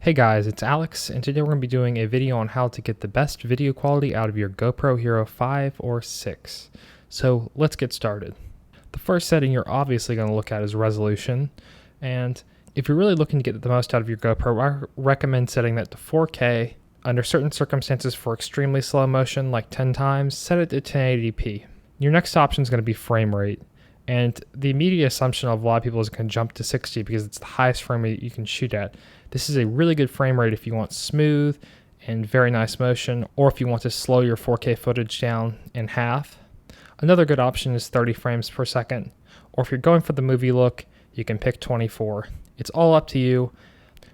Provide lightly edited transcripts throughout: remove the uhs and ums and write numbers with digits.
Hey guys, it's Alex, and today we're going to be doing a video on how to get the best video quality out of your GoPro Hero 5 or 6. So let's get started. The first setting you're obviously going to look at is resolution, and if you're really looking to get the most out of your GoPro, I recommend setting that to 4K. Under certain circumstances for extremely slow motion, like 10 times, set it to 1080p. Your next option is going to be frame rate. And the immediate assumption of a lot of people is going to jump to 60 because it's the highest frame rate you can shoot at. This is a really good frame rate if you want smooth and very nice motion, or if you want to slow your 4K footage down in half. Another good option is 30 frames per second, or if you're going for the movie look, you can pick 24. It's all up to you.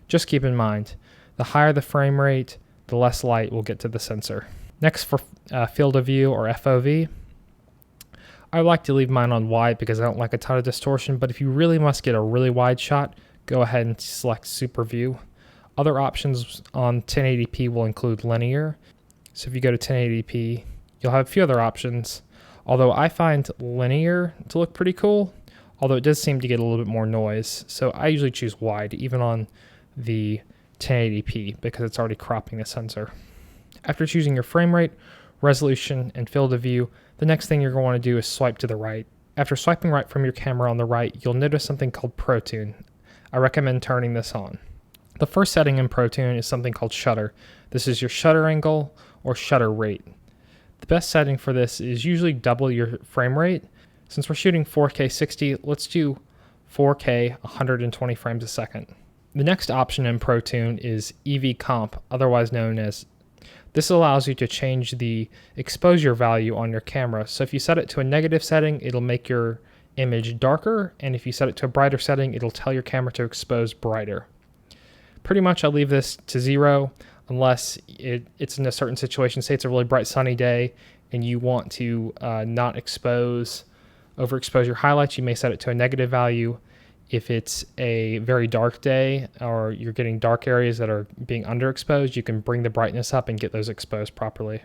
Just keep in mind, the higher the frame rate, the less light will get to the sensor. Next, for field of view or FOV, I like to leave mine on wide because I don't like a ton of distortion, but if you really must get a really wide shot, go ahead and select super view. Other options on 1080p will include linear. So if you go to 1080p, you'll have a few other options, although I find linear to look pretty cool, although it does seem to get a little bit more noise. So I usually choose wide, even on the 1080p, because it's already cropping the sensor. After choosing your frame rate, resolution, and field of view, the next thing you're going to want to do is swipe to the right. After swiping right from your camera on the right, you'll notice something called ProTune. I recommend turning this on. The first setting in ProTune is something called shutter. This is your shutter angle or shutter rate. The best setting for this is usually double your frame rate. Since we're shooting 4K 60, let's do 4K 120 frames a second. The next option in ProTune is EV Comp, otherwise known as. This allows you to change the exposure value on your camera. So if you set it to a negative setting, it'll make your image darker, and if you set it to a brighter setting, it'll tell your camera to expose brighter. Pretty much I leave this to 0 unless it's in a certain situation. Say it's a really bright sunny day and you want to not overexpose your highlights, you may set it to a negative value. If it's a very dark day or you're getting dark areas that are being underexposed, you can bring the brightness up and get those exposed properly.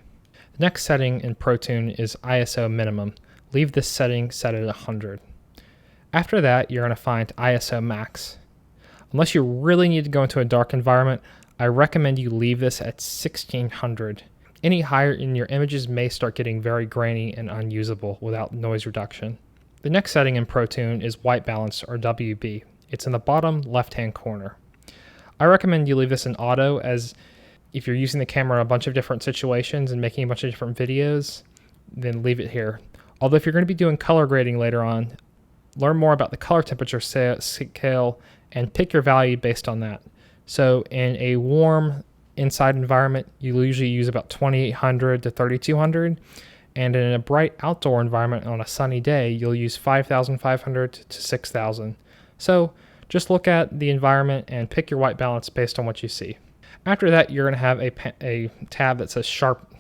The next setting in ProTune is ISO minimum. Leave this setting set at 100. After that, you're going to find ISO max. Unless you really need to go into a dark environment, I recommend you leave this at 1600. Any higher in your images may start getting very grainy and unusable without noise reduction. The next setting in ProTune is white balance or WB. It's in the bottom left-hand corner. I recommend you leave this in auto, as if you're using the camera in a bunch of different situations and making a bunch of different videos, then leave it here. Although if you're going to be doing color grading later on, learn more about the color temperature scale and pick your value based on that. So in a warm inside environment, you usually use about 2800 to 3200. And in a bright outdoor environment on a sunny day, you'll use 5,500 to 6,000. So just look at the environment and pick your white balance based on what you see. After that, you're going to have a tab that says sharp.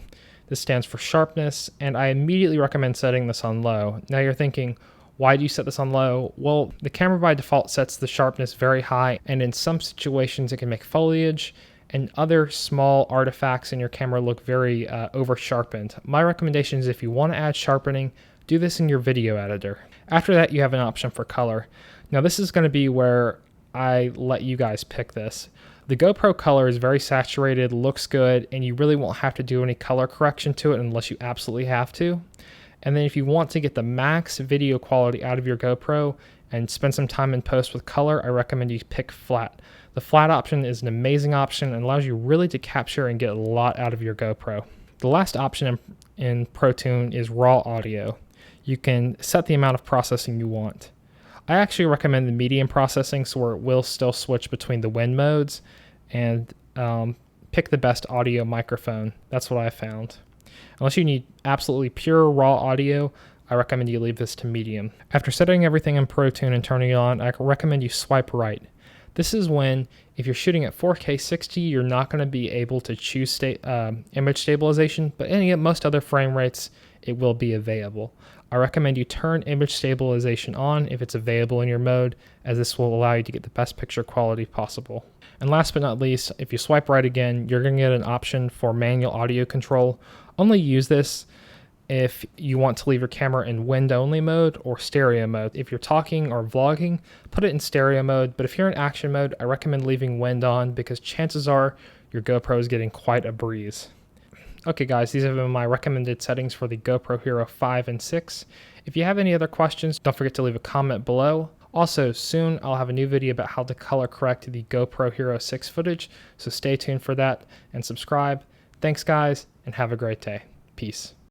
This stands for sharpness, and I immediately recommend setting this on low. Now you're thinking, why do you set this on low? Well, the camera by default sets the sharpness very high, and in some situations it can make foliage and other small artifacts in your camera look very over sharpened. My recommendation is if you want to add sharpening, do this in your video editor. After that, you have an option for color. Now this is going to be where I let you guys pick this. The GoPro color is very saturated, looks good, and you really won't have to do any color correction to it unless you absolutely have to. And then if you want to get the max video quality out of your GoPro and spend some time in post with color, I recommend you pick flat. The flat option is an amazing option and allows you really to capture and get a lot out of your GoPro. The last option in ProTune is raw audio. You can set the amount of processing you want. I actually recommend the medium processing, so where it will still switch between the win modes, and pick the best audio microphone. That's what I found. Unless you need absolutely pure raw audio, I recommend you leave this to medium. After setting everything in ProTune and turning it on, I recommend you swipe right. This is when, if you're shooting at 4K 60, you're not going to be able to choose image stabilization, but at most other frame rates, it will be available. I recommend you turn image stabilization on if it's available in your mode, as this will allow you to get the best picture quality possible. And last but not least, if you swipe right again, you're going to get an option for manual audio control. Only use this if you want to leave your camera in wind only mode or stereo mode. If you're talking or vlogging, put it in stereo mode, but if you're in action mode, I recommend leaving wind on because chances are your GoPro is getting quite a breeze. Okay guys, these have been my recommended settings for the GoPro Hero 5 and 6. If you have any other questions, don't forget to leave a comment below. Also, soon I'll have a new video about how to color correct the GoPro Hero 6 footage, so stay tuned for that and subscribe. Thanks guys, and have a great day. Peace.